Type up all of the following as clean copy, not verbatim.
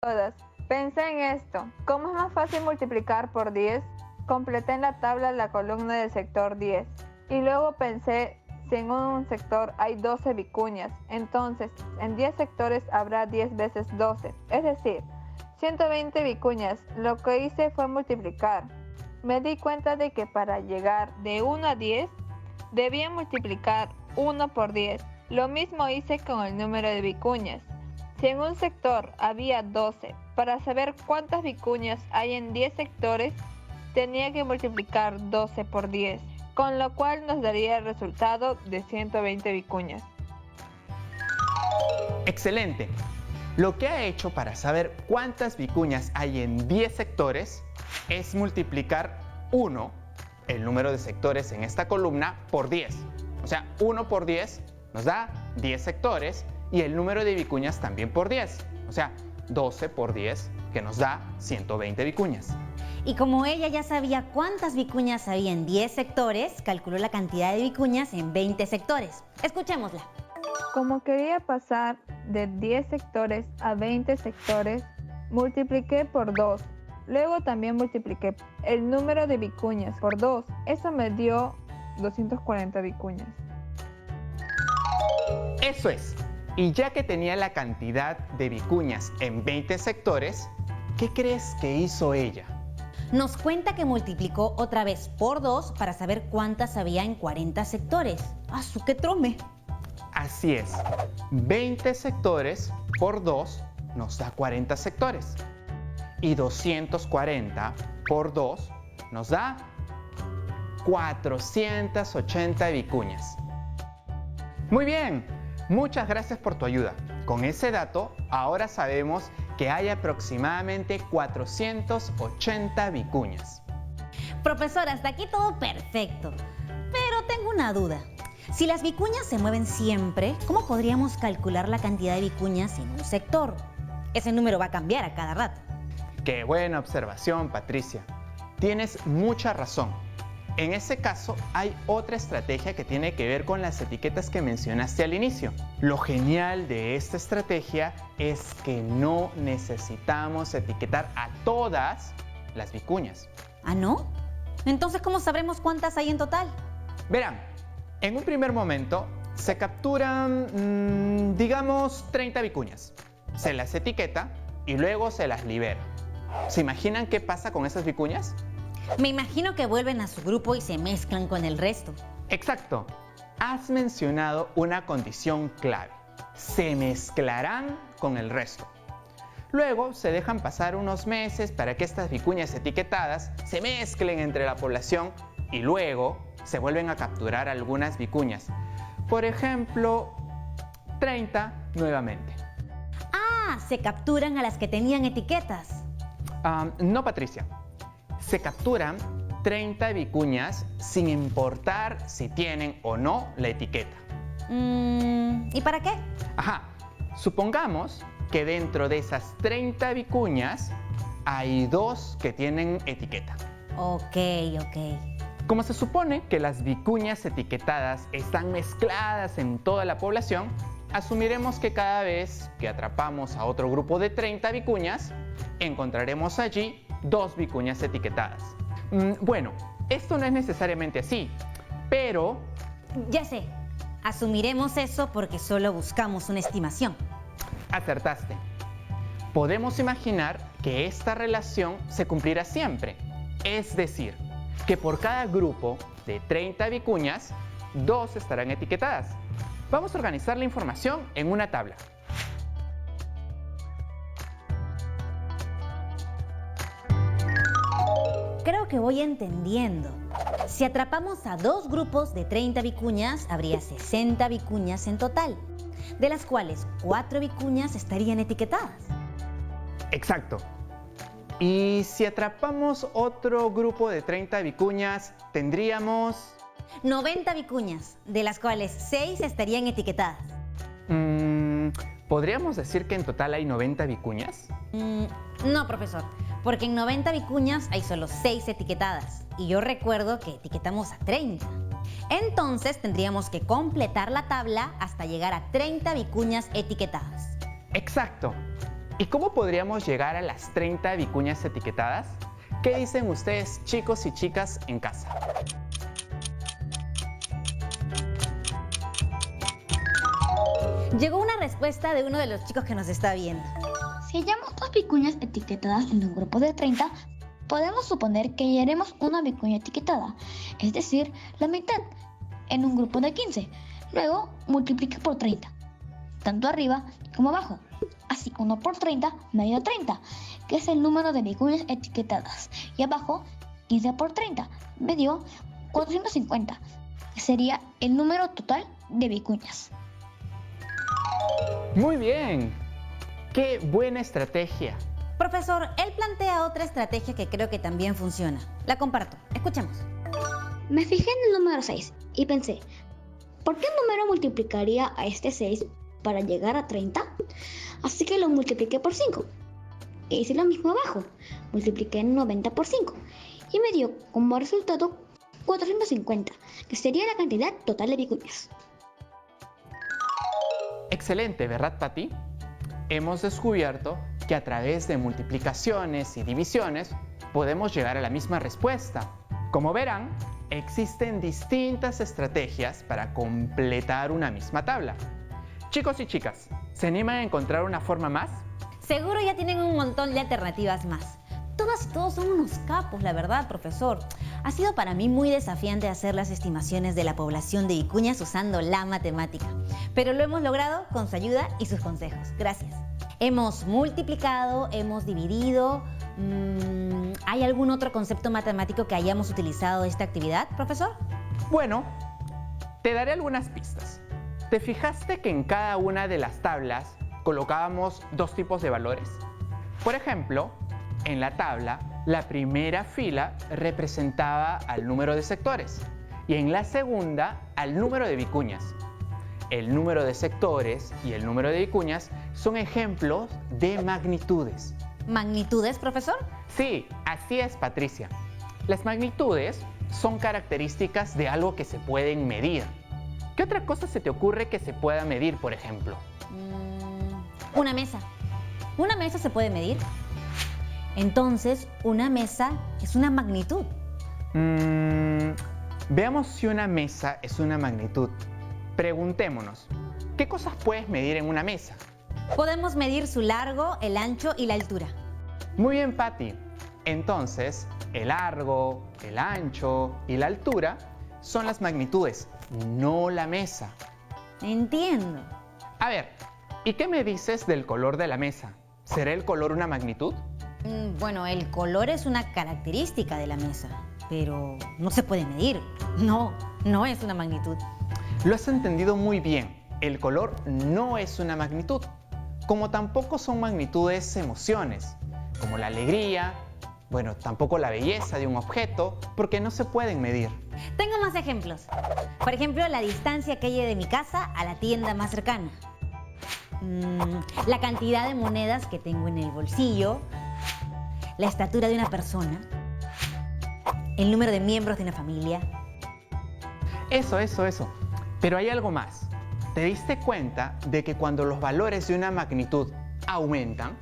Todas. Pensé en esto. ¿Cómo es más fácil multiplicar por 10? Completé en la tabla la columna del sector 10. Y luego pensé, si en un sector hay 12 vicuñas, entonces en 10 sectores habrá 10 veces 12. Es decir, 120 vicuñas. Lo que hice fue multiplicar. Me di cuenta de que para llegar de 1 a 10, debía multiplicar 1 por 10. Lo mismo hice con el número de vicuñas. Si en un sector había 12, para saber cuántas vicuñas hay en 10 sectores, tenía que multiplicar 12 por 10, con lo cual nos daría el resultado de 120 vicuñas. ¡Excelente! Lo que ha hecho para saber cuántas vicuñas hay en 10 sectores es multiplicar 1, el número de sectores en esta columna, por 10. O sea, 1 por 10 nos da 10 sectores y el número de vicuñas también por 10. O sea, 12 por 10, que nos da 120 vicuñas. Y como ella ya sabía cuántas vicuñas había en 10 sectores, calculó la cantidad de vicuñas en 20 sectores. Escuchémosla. Como quería pasar de 10 sectores a 20 sectores, multipliqué por 2. Luego también multipliqué el número de vicuñas por 2. Eso me dio 240 vicuñas. Eso es. Y ya que tenía la cantidad de vicuñas en 20 sectores, ¿qué crees que hizo ella? Nos cuenta que multiplicó otra vez por 2 para saber cuántas había en 40 sectores. ¡Ah, su qué trome! Así es. 20 sectores por 2 nos da 40 sectores. Y 240 por 2 nos da 480 vicuñas. Muy bien, muchas gracias por tu ayuda. Con ese dato, ahora sabemos que hay aproximadamente 480 vicuñas. Profesora, hasta aquí todo perfecto. Pero tengo una duda. Si las vicuñas se mueven siempre, ¿cómo podríamos calcular la cantidad de vicuñas en un sector? Ese número va a cambiar a cada rato. Qué buena observación, Patricia. Tienes mucha razón. En ese caso, hay otra estrategia que tiene que ver con las etiquetas que mencionaste al inicio. Lo genial de esta estrategia es que no necesitamos etiquetar a todas las vicuñas. ¿Ah, no? Entonces, ¿cómo sabremos cuántas hay en total? Verán, en un primer momento se capturan, digamos, 30 vicuñas. Se las etiqueta y luego se las libera. ¿Se imaginan qué pasa con esas vicuñas? Me imagino que vuelven a su grupo y se mezclan con el resto. Exacto. Has mencionado una condición clave. Se mezclarán con el resto. Luego se dejan pasar unos meses para que estas vicuñas etiquetadas se mezclen entre la población y luego se vuelven a capturar algunas vicuñas. Por ejemplo, 30 nuevamente. Ah, se capturan a las que tenían etiquetas. No, Patricia. Se capturan 30 vicuñas sin importar si tienen o no la etiqueta. ¿Y para qué? Ajá. Supongamos que dentro de esas 30 vicuñas hay 2 que tienen etiqueta. Ok. Como se supone que las vicuñas etiquetadas están mezcladas en toda la población, asumiremos que cada vez que atrapamos a otro grupo de 30 vicuñas, encontraremos allí 2 vicuñas etiquetadas. Bueno, esto no es necesariamente así, pero... Ya sé, asumiremos eso porque solo buscamos una estimación. Acertaste. Podemos imaginar que esta relación se cumplirá siempre. Es decir, que por cada grupo de 30 vicuñas, 2 estarán etiquetadas. Vamos a organizar la información en una tabla. Creo que voy entendiendo. Si atrapamos a 2 grupos de 30 vicuñas, habría 60 vicuñas en total, de las cuales 4 vicuñas estarían etiquetadas. Exacto. Y si atrapamos otro grupo de 30 vicuñas, tendríamos... 90 vicuñas, de las cuales 6 estarían etiquetadas. ¿Podríamos decir que en total hay 90 vicuñas? No, profesor, porque en 90 vicuñas hay solo 6 etiquetadas. Y yo recuerdo que etiquetamos a 30. Entonces tendríamos que completar la tabla hasta llegar a 30 vicuñas etiquetadas. Exacto. ¿Y cómo podríamos llegar a las 30 vicuñas etiquetadas? ¿Qué dicen ustedes, chicos y chicas, en casa? Llegó una respuesta de uno de los chicos que nos está viendo. Si hallamos dos vicuñas etiquetadas en un grupo de 30, podemos suponer que hallaremos una vicuña etiquetada, es decir, la mitad, en un grupo de 15. Luego multiplica por 30, tanto arriba como abajo. Así 1 por 30 me dio 30, que es el número de vicuñas etiquetadas. Y abajo, 15 por 30 me dio 450, que sería el número total de vicuñas. Muy bien. ¡Qué buena estrategia! Profesor, él plantea otra estrategia que creo que también funciona. La comparto. Escuchemos. Me fijé en el número 6 y pensé, ¿por qué número multiplicaría a este 6 para llegar a 30? Así que lo multipliqué por 5. E hice lo mismo abajo. Multipliqué 90 por 5 y me dio como resultado 450, que sería la cantidad total de vicuñas. Excelente, ¿verdad, Pati? Hemos descubierto que a través de multiplicaciones y divisiones podemos llegar a la misma respuesta. Como verán, existen distintas estrategias para completar una misma tabla. Chicos y chicas, ¿se animan a encontrar una forma más? Seguro ya tienen un montón de alternativas más. Todas y todos son unos capos, la verdad, profesor. Ha sido para mí muy desafiante hacer las estimaciones de la población de vicuñas usando la matemática. Pero lo hemos logrado con su ayuda y sus consejos. Gracias. Hemos multiplicado, hemos dividido. ¿Hay algún otro concepto matemático que hayamos utilizado en esta actividad, profesor? Bueno, te daré algunas pistas. ¿Te fijaste que en cada una de las tablas colocábamos dos tipos de valores? Por ejemplo, en la tabla, la primera fila representaba al número de sectores y en la segunda al número de vicuñas. El número de sectores y el número de vicuñas son ejemplos de magnitudes. ¿Magnitudes, profesor? Sí, así es, Patricia. Las magnitudes son características de algo que se pueden medir. ¿Qué otra cosa se te ocurre que se pueda medir, por ejemplo? Una mesa. ¿Una mesa se puede medir? Entonces, una mesa es una magnitud. Veamos si una mesa es una magnitud. Preguntémonos, ¿qué cosas puedes medir en una mesa? Podemos medir su largo, el ancho y la altura. Muy bien, Patti. Entonces, el largo, el ancho y la altura son las magnitudes, no la mesa. Entiendo. A ver, ¿y qué me dices del color de la mesa? ¿Será el color una magnitud? Bueno, el color es una característica de la mesa, pero no se puede medir. No es una magnitud. Lo has entendido muy bien. El color no es una magnitud, como tampoco son magnitudes emociones, como la alegría, bueno, tampoco la belleza de un objeto, porque no se pueden medir. Tengo más ejemplos. Por ejemplo, la distancia que hay de mi casa a la tienda más cercana. La cantidad de monedas que tengo en el bolsillo. La estatura de una persona. El número de miembros de una familia. Eso. Pero hay algo más. ¿Te diste cuenta de que cuando los valores de una magnitud aumentan,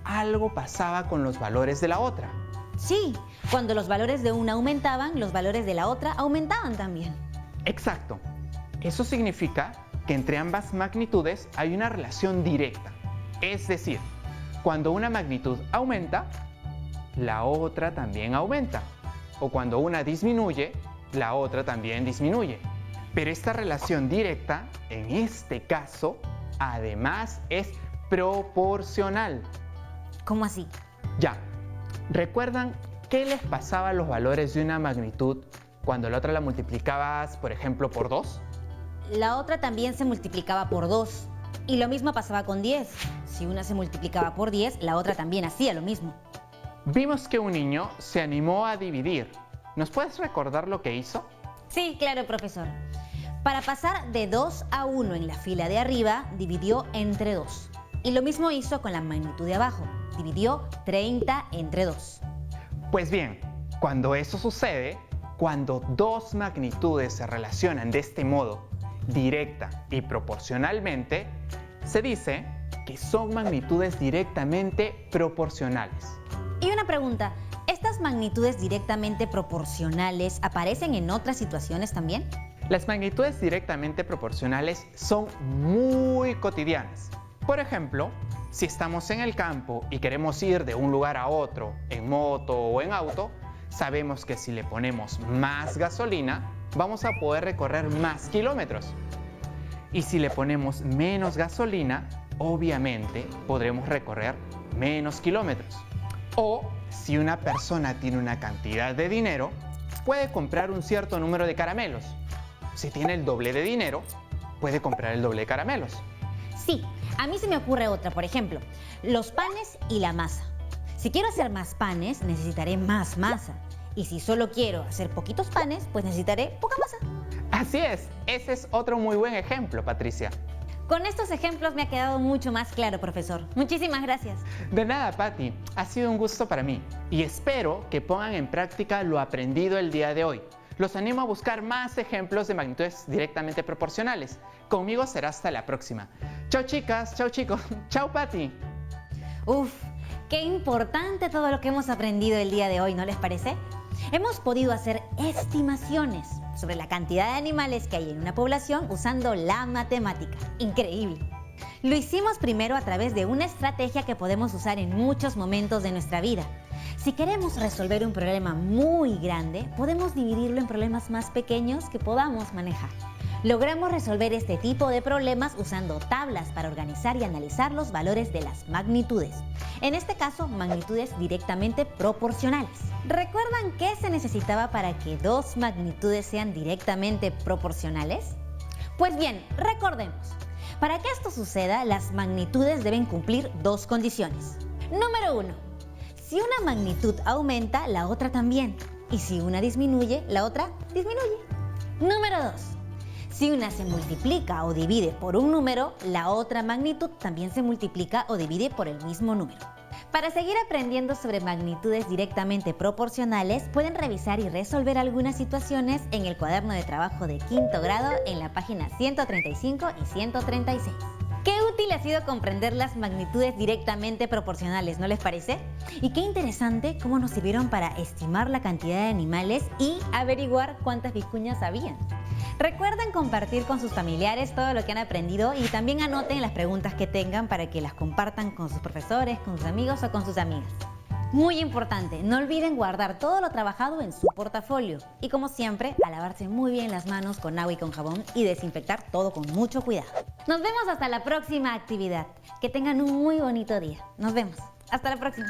algo pasaba con los valores de la otra? Sí, cuando los valores de una aumentaban, los valores de la otra aumentaban también. Exacto. Eso significa que entre ambas magnitudes hay una relación directa. Es decir, cuando una magnitud aumenta, la otra también aumenta. O cuando una disminuye, la otra también disminuye. Pero esta relación directa, en este caso, además es proporcional. ¿Cómo así? Ya. ¿Recuerdan qué les pasaba a los valores de una magnitud cuando la otra la multiplicabas, por ejemplo, por 2? La otra también se multiplicaba por 2. Y lo mismo pasaba con 10. Si una se multiplicaba por 10, la otra también hacía lo mismo. Vimos que un niño se animó a dividir. ¿Nos puedes recordar lo que hizo? Sí, claro, profesor. Para pasar de 2 a 1 en la fila de arriba, dividió entre 2. Y lo mismo hizo con la magnitud de abajo. Dividió 30 entre 2. Pues bien, cuando eso sucede, cuando dos magnitudes se relacionan de este modo, directa y proporcionalmente, se dice que son magnitudes directamente proporcionales. Y una pregunta, ¿estas magnitudes directamente proporcionales aparecen en otras situaciones también? Las magnitudes directamente proporcionales son muy cotidianas. Por ejemplo, si estamos en el campo y queremos ir de un lugar a otro en moto o en auto, sabemos que si le ponemos más gasolina, vamos a poder recorrer más kilómetros. Y si le ponemos menos gasolina, obviamente podremos recorrer menos kilómetros. O si una persona tiene una cantidad de dinero, puede comprar un cierto número de caramelos. Si tiene el doble de dinero, puede comprar el doble de caramelos. Sí, a mí se me ocurre otra, por ejemplo, los panes y la masa. Si quiero hacer más panes, necesitaré más masa. Y si solo quiero hacer poquitos panes, pues necesitaré poca masa. Así es, ese es otro muy buen ejemplo, Patricia. Con estos ejemplos me ha quedado mucho más claro, profesor. Muchísimas gracias. De nada, Patti, ha sido un gusto para mí y espero que pongan en práctica lo aprendido el día de hoy. Los animo a buscar más ejemplos de magnitudes directamente proporcionales. Conmigo será hasta la próxima. Chao chicas, chao chicos, chao Patti. Uf, qué importante todo lo que hemos aprendido el día de hoy, ¿no les parece? Hemos podido hacer estimaciones sobre la cantidad de animales que hay en una población usando la matemática. Increíble. Lo hicimos primero a través de una estrategia que podemos usar en muchos momentos de nuestra vida. Si queremos resolver un problema muy grande, podemos dividirlo en problemas más pequeños que podamos manejar. Logramos resolver este tipo de problemas usando tablas para organizar y analizar los valores de las magnitudes. En este caso, magnitudes directamente proporcionales. ¿Recuerdan qué se necesitaba para que dos magnitudes sean directamente proporcionales? Pues bien, recordemos. Para que esto suceda, las magnitudes deben cumplir dos condiciones. Número 1. Si una magnitud aumenta, la otra también. Y si una disminuye, la otra disminuye. Número 2. Si una se multiplica o divide por un número, la otra magnitud también se multiplica o divide por el mismo número. Para seguir aprendiendo sobre magnitudes directamente proporcionales, pueden revisar y resolver algunas situaciones en el cuaderno de trabajo de quinto grado en la página 135 y 136. Qué útil ha sido comprender las magnitudes directamente proporcionales, ¿no les parece? Y qué interesante cómo nos sirvieron para estimar la cantidad de animales y averiguar cuántas vicuñas habían. Recuerden compartir con sus familiares todo lo que han aprendido y también anoten las preguntas que tengan para que las compartan con sus profesores, con sus amigos o con sus amigas. Muy importante, no olviden guardar todo lo trabajado en su portafolio. Y como siempre, a lavarse muy bien las manos con agua y con jabón y desinfectar todo con mucho cuidado. Nos vemos hasta la próxima actividad. Que tengan un muy bonito día. Nos vemos. Hasta la próxima.